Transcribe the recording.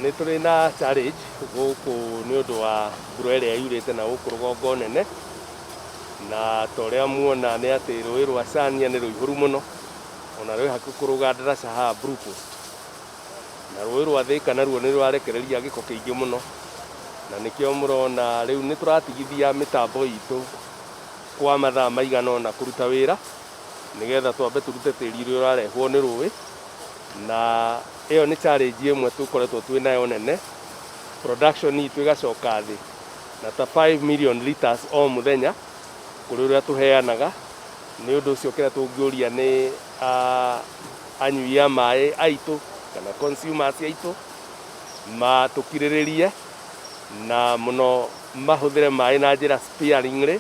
nĩ tũrĩ na challenge gũkũ nĩ ũndũ wa mbura ĩrĩa yurĩte na gũkũ rũgongo nene, na ta ũrĩa muona nĩ atĩ rũĩ rwa Chania nĩ rũihũru mũno, ona rwĩ hakuhĩ kũrũga ndaraca haha Blue Post, na rũĩ rwa Thika naruo nĩ rũrarekereria gĩko kĩingĩ mũno, na nĩkĩo mũrona rĩu nĩ tũratigithia mĩtambo itũ kwa mathaa maigana ũna kũruta wĩra, nĩgetha twambe tũrute tĩri ũrĩa ũrarehwo nĩ rũĩ, na ĩyo nĩ challenge ĩmwe tũkoretwo twĩ nayo nene. Production itũ ĩgacoka thĩ na ta 5 million liters o mũthenya kũrĩ ũrĩa tũheanaga. Nĩ ũndũ ũcio kĩrĩa tũngĩũria nĩ anyui a maĩ aitũ kana consumers aitũ matũkirĩrĩrie na mũno mahũthĩre maĩ na njĩra sparingly,